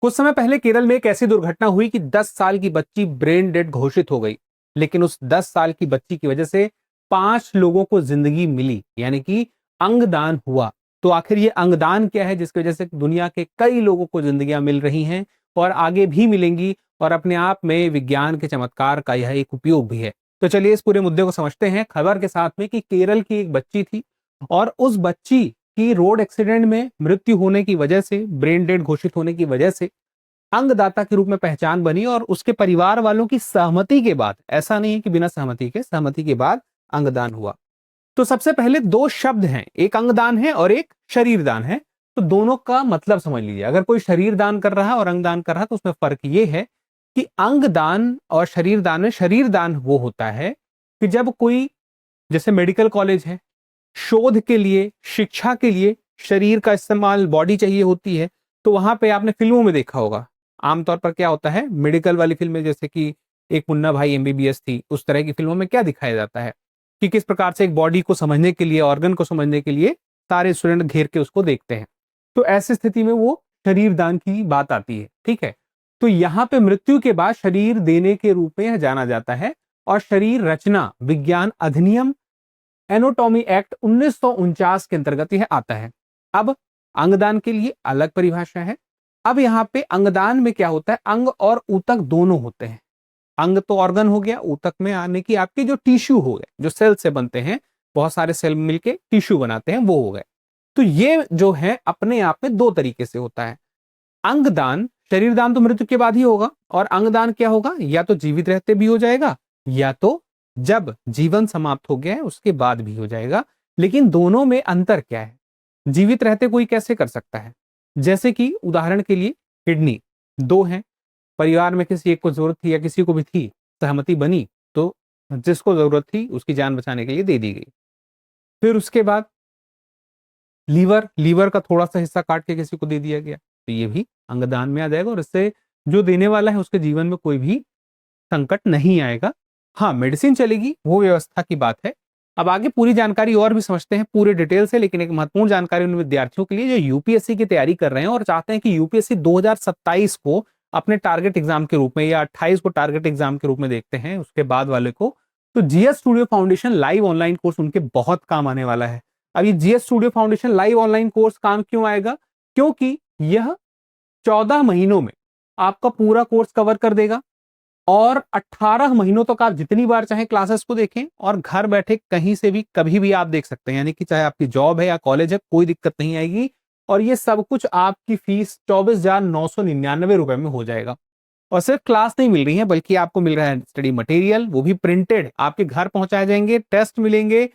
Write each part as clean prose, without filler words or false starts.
कुछ समय पहले केरल में एक ऐसी दुर्घटना हुई कि 10 साल की बच्ची ब्रेन डेड घोषित हो गई। लेकिन उस 10 साल की बच्ची की वजह से 5 लोगों को जिंदगी मिली, यानी कि अंगदान हुआ। तो आखिर ये अंगदान क्या है जिसकी वजह से दुनिया के कई लोगों को जिंदगियां मिल रही हैं और आगे भी मिलेंगी, और अपने आप में विज्ञान के चमत्कार का यह एक उपयोग भी है। तो चलिए इस पूरे मुद्दे को समझते हैं खबर के साथ में कि केरल की एक बच्ची थी और उस बच्ची की रोड एक्सीडेंट में मृत्यु होने की वजह से, ब्रेन डेड घोषित होने की वजह से अंगदाता के रूप में पहचान बनी, और उसके परिवार वालों की सहमति के बाद, ऐसा नहीं है कि बिना सहमति के, सहमति के बाद अंगदान हुआ। तो सबसे पहले दो शब्द हैं, एक अंगदान है और एक शरीर दान है। तो दोनों का मतलब समझ लीजिए। अगर कोई शरीर दान कर रहा है और अंगदान कर रहा है तो उसमें फर्क ये है कि अंगदान और शरीर दान में, शरीर दान वो होता है कि जब कोई, जैसे मेडिकल कॉलेज है, शोध के लिए, शिक्षा के लिए शरीर का इस्तेमाल, बॉडी चाहिए होती है, तो वहां पे आपने फिल्मों में देखा होगा आमतौर पर क्या होता है, मेडिकल वाली फिल्में, जैसे कि एक मुन्ना भाई एमबीबीएस थी, उस तरह की फिल्मों में क्या दिखाया जाता है कि किस प्रकार से एक बॉडी को समझने के लिए, ऑर्गन को समझने के लिए सारे स्टूडेंट घेर के उसको देखते हैं। तो ऐसी स्थिति में वो शरीर दान की बात आती है, ठीक है। तो यहाँ पे मृत्यु के बाद शरीर देने के रूप में जाना जाता है, और शरीर रचना विज्ञान अधिनियम, एनोटॉमी एक्ट 1949 के अंतर्गत यह आता है। अब अंगदान के लिए अलग परिभाषा है। अब यहाँ पे अंगदान में क्या होता है, अंग और ऊतक दोनों होते हैं। अंग तो ऑर्गन हो गया, ऊतक में आने की आपके जो टिश्यू हो गए, जो सेल से बनते हैं, बहुत सारे सेल मिलके टिश्यू बनाते हैं, वो हो गए। तो ये जो है अपने आप में दो तरीके से होता है। अंगदान, शरीर दान तो मृत्यु के बाद ही होगा, और अंगदान क्या होगा, या तो जीवित रहते भी हो जाएगा, या तो जब जीवन समाप्त हो गया है उसके बाद भी हो जाएगा। लेकिन दोनों में अंतर क्या है? जीवित रहते कोई कैसे कर सकता है? जैसे कि उदाहरण के लिए किडनी दो हैं, परिवार में किसी एक को जरूरत थी या किसी को भी थी, सहमति बनी, तो जिसको जरूरत थी उसकी जान बचाने के लिए दे दी गई। फिर उसके बाद लीवर, लीवर का थोड़ा सा हिस्सा काट के किसी को दे दिया गया, तो ये भी अंगदान में आ जाएगा, और इससे जो देने वाला है उसके जीवन में कोई भी संकट नहीं आएगा। हाँ, मेडिसिन चलेगी, वो व्यवस्था की बात है। अब आगे पूरी जानकारी और भी समझते हैं पूरे डिटेल से, लेकिन एक महत्वपूर्ण जानकारी उन विद्यार्थियों के लिए जो यूपीएससी की तैयारी कर रहे हैं और चाहते हैं कि यूपीएससी 2027 को अपने टारगेट एग्जाम के रूप में, या 28 को टारगेट एग्जाम के रूप में देखते हैं उसके बाद वाले को, तो GS studio foundation live online course उनके बहुत काम आने वाला है। अब ये GS studio foundation live online course काम क्यों आएगा? क्योंकि यह 14 महीनों में आपका पूरा कोर्स कवर कर देगा, और 18 महीनों तक आप जितनी बार चाहे क्लासेस को देखें, और घर बैठे कहीं से भी कभी भी आप देख सकते हैं। यानी कि चाहे आपकी जॉब है या कॉलेज है, कोई दिक्कत नहीं आएगी। और ये सब कुछ आपकी फीस 24,999 रुपए में हो जाएगा। और सिर्फ क्लास नहीं मिल रही है, बल्कि आपको मिल रहा है स्टडी मटेरियल, वो भी प्रिंटेड आपके घर पहुंचाए जाएंगे, टेस्ट मिलेंगे,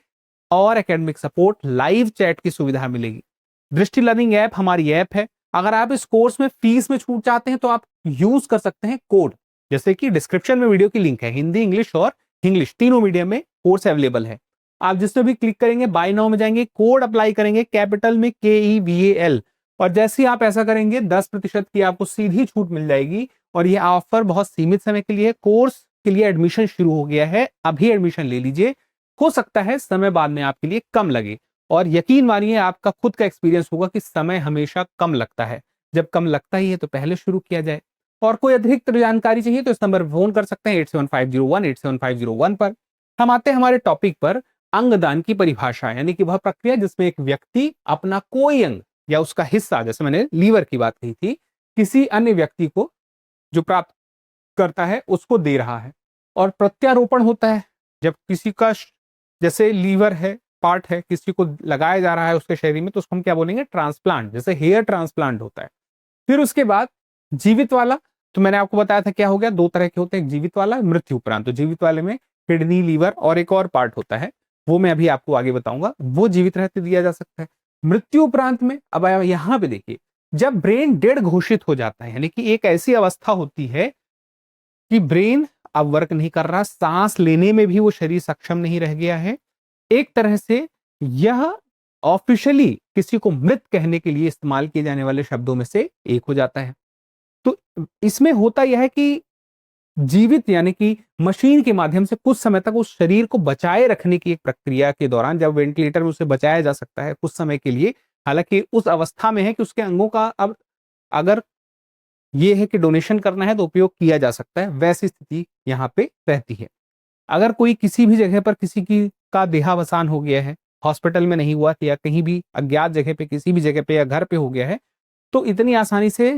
और एकेडमिक सपोर्ट, लाइव चैट की सुविधा मिलेगी। दृष्टि लर्निंग ऐप हमारी ऐप है। अगर आप इस कोर्स में फीस में छूट चाहते हैं तो आप यूज कर सकते हैं कोड, जैसे कि डिस्क्रिप्शन में वीडियो की लिंक है, हिंदी, इंग्लिश और इंग्लिश तीनों मीडियम में कोर्स अवेलेबल है। आप जिसमें भी क्लिक करेंगे, बाय नाउ में जाएंगे, कोड अप्लाई करेंगे कैपिटल में KEVAL, और जैसे ही आप ऐसा करेंगे 10% की आपको सीधी छूट मिल जाएगी। और ये ऑफर बहुत सीमित समय के लिए, कोर्स के लिए एडमिशन शुरू हो गया है, अभी एडमिशन ले लीजिए। हो सकता है समय बाद में आपके लिए कम लगे, और यकीन मानिए आपका खुद का एक्सपीरियंस होगा कि समय हमेशा कम लगता है। जब कम लगता ही है तो पहले शुरू किया जाए। और कोई अतिरिक्त जानकारी चाहिए तो इस नंबर पर फोन कर सकते हैं 8750187501 पर। हम आते हैं हमारे टॉपिक पर, अंगदान की परिभाषा, यानी कि वह प्रक्रिया जिसमें एक व्यक्ति अपना कोई अंग या उसका हिस्सा, जैसे मैंने लीवर की बात कही थी, किसी अन्य व्यक्ति को जो प्राप्त करता है उसको दे रहा है। और प्रत्यारोपण होता है जब किसी का, जैसे लीवर है, पार्ट है, किसी को लगाया जा रहा है उसके शरीर में, तो उसको हम क्या बोलेंगे, ट्रांसप्लांट, जैसे हेयर ट्रांसप्लांट होता है। फिर उसके बाद जीवित वाला, तो मैंने आपको बताया था क्या हो गया, दो तरह के होते हैं, एक जीवित वाला, मृत्यु उपरांत। तो जीवित वाले में किडनी, लीवर और एक और पार्ट होता है, वो मैं अभी आपको आगे बताऊंगा, वो जीवित रहते दिया जा सकता है। मृत्यु उपरांत में, अब यहां पे देखिए, जब ब्रेन डेड घोषित हो जाता है, यानी कि एक ऐसी अवस्था होती है कि ब्रेन अब वर्क नहीं कर रहा, सांस लेने में भी वो शरीर सक्षम नहीं रह गया है, एक तरह से यह ऑफिशियली किसी को मृत कहने के लिए इस्तेमाल किए जाने वाले शब्दों में से एक हो जाता है। तो इसमें होता यह है कि जीवित, यानी कि मशीन के माध्यम से कुछ समय तक उस शरीर को बचाए रखने की एक प्रक्रिया के दौरान, जब वेंटिलेटर में उसे बचाया जा सकता है कुछ समय के लिए, हालांकि उस अवस्था में है कि उसके अंगों का अब अगर ये है कि डोनेशन करना है तो उपयोग किया जा सकता है, वैसी स्थिति यहाँ पे रहती है। अगर कोई किसी भी जगह पर किसी की का देहावसान हो गया है, हॉस्पिटल में नहीं हुआ या कहीं भी अज्ञात जगह पे किसी भी जगह पे या घर पे हो गया है, तो इतनी आसानी से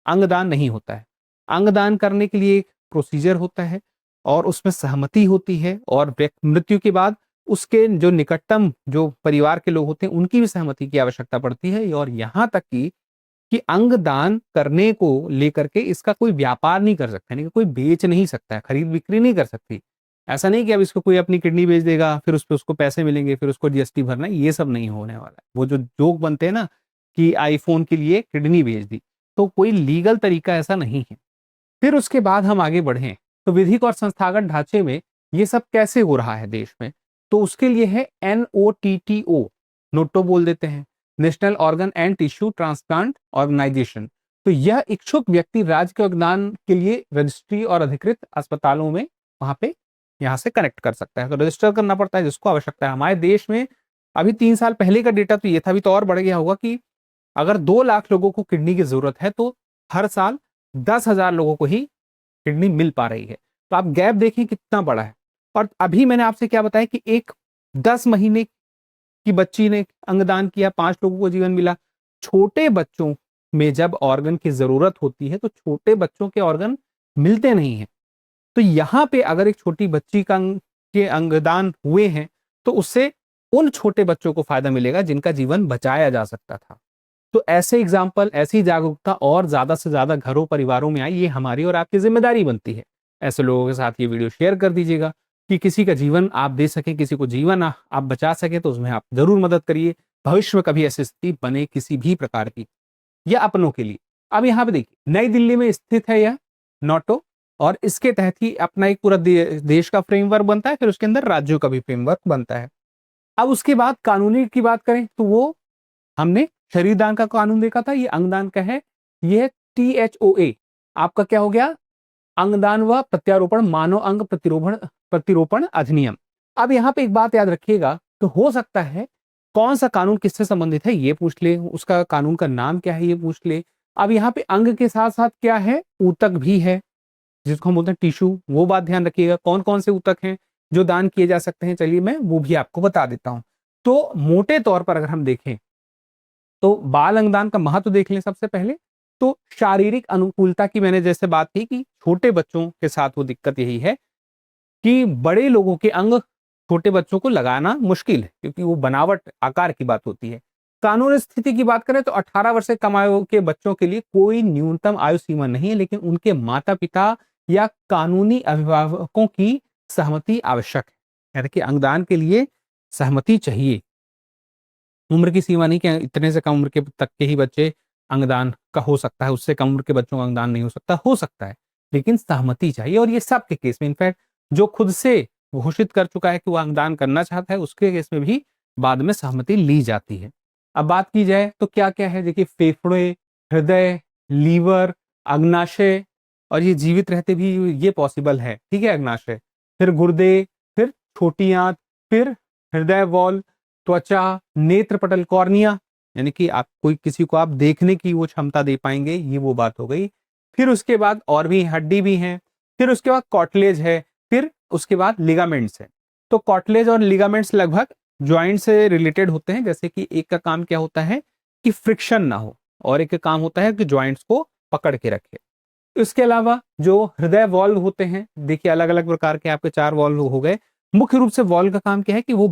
अंगदान नहीं होता है। अंगदान करने के लिए एक प्रोसीजर होता है और उसमें सहमति होती है, और मृत्यु के बाद उसके जो निकटतम जो परिवार के लोग होते हैं उनकी भी सहमति की आवश्यकता पड़ती है। और यहाँ तक कि अंग दान करने को लेकर के इसका कोई व्यापार नहीं कर सकता, यानी कि कोई बेच नहीं सकता है, खरीद बिक्री नहीं कर सकती। ऐसा नहीं कि अब इसको कोई अपनी किडनी बेच देगा फिर उस पर उसको पैसे मिलेंगे फिर उसको जीएसटी भरना है, ये सब नहीं होने वाला है। वो जो जोक बनते हैं ना कि आईफोन के लिए किडनी बेच दी, तो कोई लीगल तरीका ऐसा नहीं है। फिर उसके बाद हम आगे बढ़े तो विधिक और संस्थागत ढांचे में ये सब कैसे हो रहा है देश में, तो उसके लिए है NOTTO, नोटो बोल देते हैं, national organ and tissue transplant organisation. तो यह इच्छुक व्यक्ति राज्य के अंगदान के लिए रजिस्ट्री और अधिकृत अस्पतालों में वहां पे यहाँ से कनेक्ट कर सकता है। तो रजिस्टर करना पड़ता है जिसको आवश्यकता है। हमारे देश में अभी 3 साल पहले का डेटा तो ये था, अभी तो और बढ़ गया होगा, कि अगर 2 लाख लोगों को किडनी की जरूरत है तो हर साल 10,000 लोगों को ही किडनी मिल पा रही है। तो आप गैप देखें कितना बड़ा है। और अभी मैंने आपसे क्या बताया कि एक 10 महीने की बच्ची ने अंगदान किया, 5 लोगों को जीवन मिला। छोटे बच्चों में जब ऑर्गन की जरूरत होती है तो छोटे बच्चों के ऑर्गन मिलते नहीं है। तो यहां पे अगर एक छोटी बच्ची के अंगदान हुए हैं तो उससे उन छोटे बच्चों को फायदा मिलेगा जिनका जीवन बचाया जा सकता था। तो ऐसे एग्जाम्पल, ऐसी जागरूकता और ज्यादा से ज्यादा घरों परिवारों में आए, ये हमारी और आपकी जिम्मेदारी बनती है। ऐसे लोगों के साथ ये वीडियो शेयर कर दीजिएगा कि किसी का जीवन आप दे सकें, किसी को जीवन आप बचा सके, तो उसमें आप जरूर मदद करिए। भविष्य में कभी ऐसी स्थिति बने किसी भी प्रकार की, या अपनों के लिए। अब यहाँ पे देखिए, नई दिल्ली में स्थित है यह नोटो, और इसके तहत ही अपना एक पूरा देश का फ्रेमवर्क बनता है, फिर उसके अंदर राज्यों का भी फ्रेमवर्क बनता है। अब उसके बाद कानूनी की बात करें तो वो हमने शरीरदान का कानून देखा था, ये अंगदान का है। ये THOA आपका क्या हो गया, अंगदान व प्रत्यारोपण मानव अंग प्रतिरोपण अधिनियम। अब यहाँ पे एक बात याद रखिएगा, तो हो सकता है कौन सा कानून किससे संबंधित है ये पूछ ले, उसका कानून का नाम क्या है ये पूछ ले। अब यहाँ पे अंग के साथ साथ क्या है, ऊतक भी है जिसको हम बोलते हैं टिश्यू, वो बात ध्यान रखिएगा। कौन कौन से ऊतक हैं जो दान किए जा सकते हैं, चलिए मैं वो भी आपको बता देता हूं। तो मोटे तौर पर अगर हम देखें तो बाल अंगदान का महत्व देख लें सबसे पहले। तो शारीरिक अनुकूलता की मैंने जैसे बात की कि छोटे बच्चों के साथ वो दिक्कत यही है कि बड़े लोगों के अंग छोटे बच्चों को लगाना मुश्किल है, क्योंकि वो बनावट आकार की बात होती है। कानूनी स्थिति की बात करें तो 18 वर्ष से कम आयु के बच्चों के लिए कोई न्यूनतम आयु सीमा नहीं है, लेकिन उनके माता पिता या कानूनी अभिभावकों की सहमति आवश्यक है। यानी कि अंगदान के लिए सहमति चाहिए। उम्र की सीमा नहीं कि इतने से कम उम्र के तक के ही बच्चे अंगदान का हो सकता है, उससे कम उम्र के बच्चों का अंगदान नहीं हो सकता है, लेकिन सहमति चाहिए। और ये सबके केस में, इनफैक्ट जो खुद से घोषित कर चुका है कि वो अंगदान करना चाहता है, उसके केस में भी बाद में सहमति ली जाती है। अब बात की जाए तो क्या क्या है, देखिए फेफड़े, हृदय, लीवर, अग्नाशय, और ये जीवित रहते भी ये पॉसिबल है, ठीक है, अग्नाशय, फिर गुर्दे, फिर छोटी आंत, फिर हृदय वॉल, त्वचा, नेत्र पटल, कॉर्निया, यानी कि आप कोई किसी को आप देखने की वो क्षमता दे पाएंगे, ये वो बात हो गई। फिर उसके बाद और भी हड्डी भी हैं, फिर उसके बाद कॉटलेज है, फिर उसके बाद लिगामेंट्स है। तो कॉटलेज और लिगामेंट्स लगभग ज्वाइंट से रिलेटेड होते हैं, जैसे कि एक का काम क्या होता है कि फ्रिक्शन ना हो, और एक का काम होता है कि ज्वाइंट्स को पकड़ के रखे। इसके अलावा जो हृदय वॉल्व होते हैं, देखिए अलग अलग प्रकार के आपके 4 वॉल्व हो गए। मुख्य रूप से वॉल्व का काम क्या है कि वो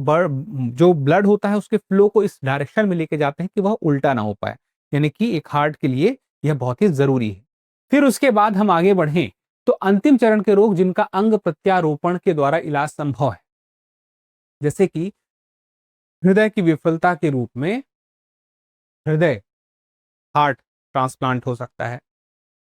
जो ब्लड होता है उसके फ्लो को इस डायरेक्शन में लेके जाते हैं कि वह उल्टा ना हो पाए, यानी कि एक हार्ट के लिए यह बहुत ही जरूरी है। फिर उसके बाद हम आगे बढ़ें तो अंतिम चरण के रोग जिनका अंग प्रत्यारोपण के द्वारा इलाज संभव है, जैसे कि हृदय की विफलता के रूप में हृदय हार्ट ट्रांसप्लांट हो सकता है,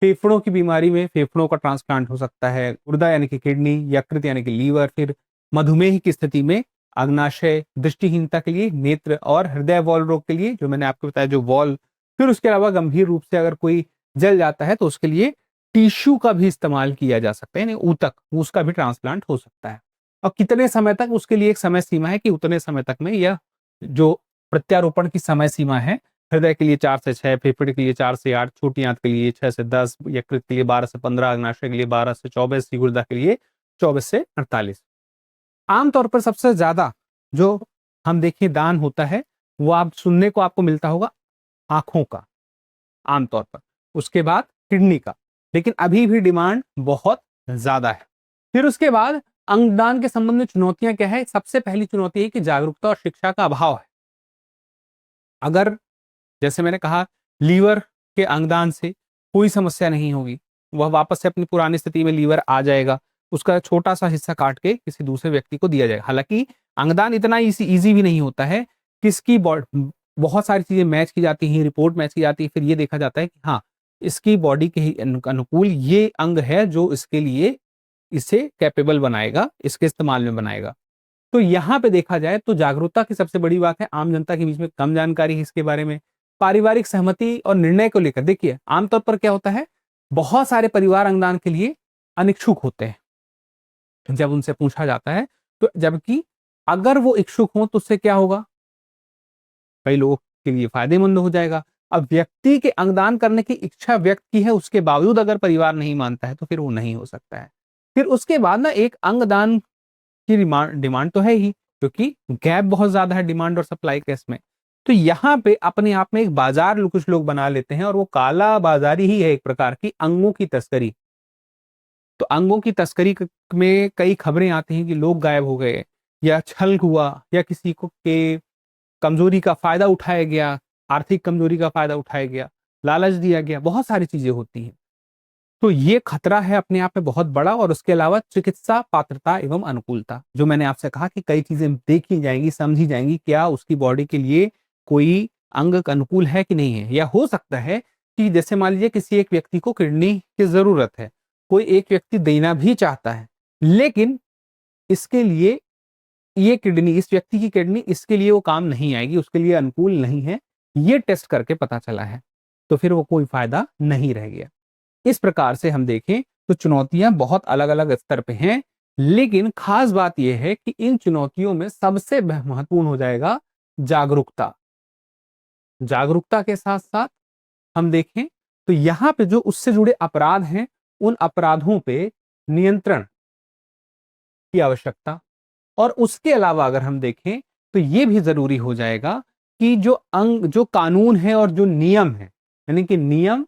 फेफड़ों की बीमारी में फेफड़ों का ट्रांसप्लांट हो सकता है, गुर्दा यानी कि किडनी, यकृत यानी कि लीवर, फिर मधुमेह की स्थिति में अग्नाशय, दृष्टिहीनता के लिए नेत्र, और हृदय वॉल्व रोग के लिए जो मैंने आपको बताया जो वॉल्व। फिर उसके अलावा गंभीर रूप से अगर कोई जल जाता है तो उसके लिए टिश्यू का भी इस्तेमाल किया जा सकता है, यानी ऊतक, उसका भी ट्रांसप्लांट हो सकता है। और कितने समय तक, उसके लिए एक समय सीमा है कि उतने समय तक में यह जो प्रत्यारोपण की समय सीमा है हृदय के लिए 4 से 6, फेफड़े के लिए 4 से 8, छोटी आंत के लिए 6 से 10, यकृत के लिए 12 से 15, अग्नाशय के लिए 12 से 24, गुर्दा के लिए 24 से 48। आमतौर पर सबसे ज्यादा जो हम देखें दान होता है वो आप सुनने को आपको मिलता होगा आंखों का आमतौर पर, उसके बाद किडनी का, लेकिन अभी भी डिमांड बहुत ज्यादा है। फिर उसके बाद अंगदान के संबंध में चुनौतियां क्या है? सबसे पहली चुनौती है कि जागरूकता और शिक्षा का अभाव है। अगर जैसे मैंने कहा लीवर के अंगदान से कोई समस्या नहीं होगी, वह वापस से अपनी पुरानी स्थिति में लीवर आ जाएगा, उसका छोटा सा हिस्सा काट के किसी दूसरे व्यक्ति को दिया जाएगा। हालांकि अंगदान इतना इजी भी नहीं होता है, किसकी बहुत सारी चीजें मैच की जाती हैं, रिपोर्ट मैच की जाती है, फिर ये देखा जाता है कि हाँ इसकी बॉडी के ही अनुकूल ये अंग है जो इसके लिए इसे कैपेबल बनाएगा, इसके इस्तेमाल में बनाएगा। तो यहाँ पे देखा जाए तो जागरूकता की सबसे बड़ी बात है, आम जनता के बीच में कम जानकारी है इसके बारे में। पारिवारिक सहमति और निर्णय को लेकर देखिए आमतौर पर क्या होता है, बहुत सारे परिवार अंगदान के लिए अनिच्छुक होते हैं जब उनसे पूछा जाता है, तो जबकि अगर वो इच्छुक हो तो उससे क्या होगा, कई लोगों के लिए फायदेमंद हो जाएगा। अब व्यक्ति के अंगदान करने की इच्छा व्यक्त की है, उसके बावजूद अगर परिवार नहीं मानता है तो फिर वो नहीं हो सकता है। फिर उसके बाद ना एक अंगदान की डिमांड तो है ही, क्योंकि गैप बहुत ज्यादा है डिमांड और सप्लाई केस में। तो यहाँ पे अपने आप में एक बाजार कुछ लोग बना लेते हैं, और वो काला बाजारी ही है एक प्रकार की अंगों की तस्करी। तो अंगों की तस्करी में कई खबरें आती हैं कि लोग गायब हो गए, या छल हुआ, या किसी को के कमजोरी का फायदा उठाया गया, आर्थिक कमजोरी का फायदा उठाया गया, लालच दिया गया, बहुत सारी चीजें होती हैं। तो ये खतरा है अपने आप में बहुत बड़ा। और उसके अलावा चिकित्सा पात्रता एवं अनुकूलता, जो मैंने आपसे कहा कि कई चीजें देखी जाएंगी, समझी जाएंगी, क्या उसकी बॉडी के लिए कोई अंग अनुकूल है कि नहीं है। या हो सकता है कि जैसे मान लीजिए किसी एक व्यक्ति को किडनी की जरूरत है, कोई एक व्यक्ति देना भी चाहता है, लेकिन इसके लिए ये किडनी, इस व्यक्ति की किडनी इसके लिए वो काम नहीं आएगी, उसके लिए अनुकूल नहीं है, ये टेस्ट करके पता चला है, तो फिर वो कोई फायदा नहीं रह गया। इस प्रकार से हम देखें तो चुनौतियां बहुत अलग अलग स्तर पे हैं, लेकिन खास बात यह है कि इन चुनौतियों में सबसे महत्वपूर्ण हो जाएगा जागरूकता। जागरूकता के साथ साथ हम देखें तो यहां पे जो उससे जुड़े अपराध हैं, उन अपराधों पे नियंत्रण की आवश्यकता। और उसके अलावा अगर हम देखें तो यह भी जरूरी हो जाएगा कि जो कानून है और जो नियम है, यानी कि नियम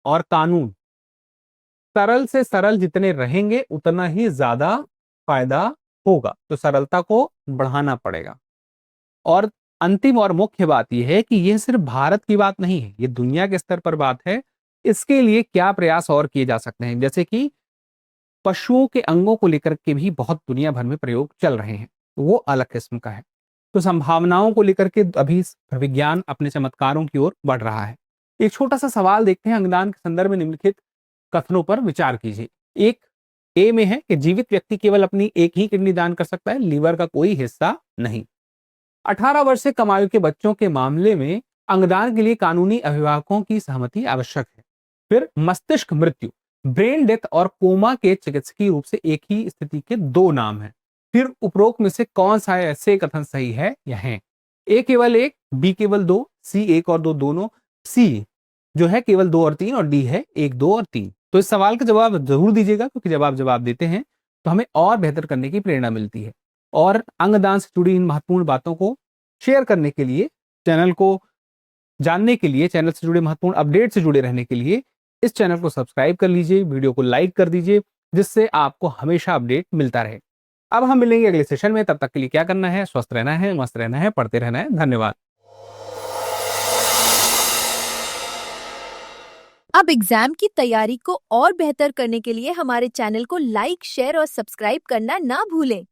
और कानून सरल से सरल जितने रहेंगे उतना ही ज्यादा फायदा होगा। तो सरलता को बढ़ाना पड़ेगा। और अंतिम और मुख्य बात यह है कि यह सिर्फ भारत की बात नहीं है, यह दुनिया के स्तर पर बात है। इसके लिए क्या प्रयास और किए जा सकते हैं, जैसे कि पशुओं के अंगों को लेकर के भी बहुत दुनिया भर में प्रयोग चल रहे हैं, वो अलग किस्म का है। तो संभावनाओं को लेकर के अभी विज्ञान अपने चमत्कारों की ओर बढ़ रहा है। एक छोटा सा सवाल देखते हैं अंगदान के संदर्भ में निम्नलिखित कथनों पर विचार कीजिए। एक ए में है कि जीवित व्यक्ति केवल अपनी एक ही किडनी दान कर सकता है, लीवर का कोई हिस्सा नहीं। 18 वर्ष से कम आयु के बच्चों के मामले में अंगदान के लिए कानूनी अभिभावकों की सहमति आवश्यक है। फिर मस्तिष्क मृत्यु, ब्रेन डेथ और कोमा के चिकित्सकीय रूप से एक ही स्थिति के दो नाम हैं। फिर उपरोक्त में से कौन सा ऐसे कथन सही है या है? ए केवल एक, बी केवल दो, सी एक और दो दोनों, सी जो है केवल 2 और 3, और डी है 1, 2 और 3। तो इस सवाल का जवाब जरूर दीजिएगा, क्योंकि जब आप जवाब देते हैं तो हमें और बेहतर करने की प्रेरणा मिलती है। और अंगदान से जुड़ी इन महत्वपूर्ण बातों को शेयर करने के लिए, चैनल को जानने के लिए, चैनल से जुड़े महत्वपूर्ण अपडेट से जुड़े रहने के लिए इस चैनल को सब्सक्राइब कर लीजिए, वीडियो को लाइक कर दीजिए, जिससे आपको हमेशा अपडेट मिलता रहे। अब हम मिलेंगे अगले सेशन में, तब तक के लिए क्या करना है, स्वस्थ रहना है, मस्त रहना है, पढ़ते रहना है। धन्यवाद। अब एग्जाम की तैयारी को और बेहतर करने के लिए हमारे चैनल को लाइक, शेयर और सब्सक्राइब करना ना भूलें।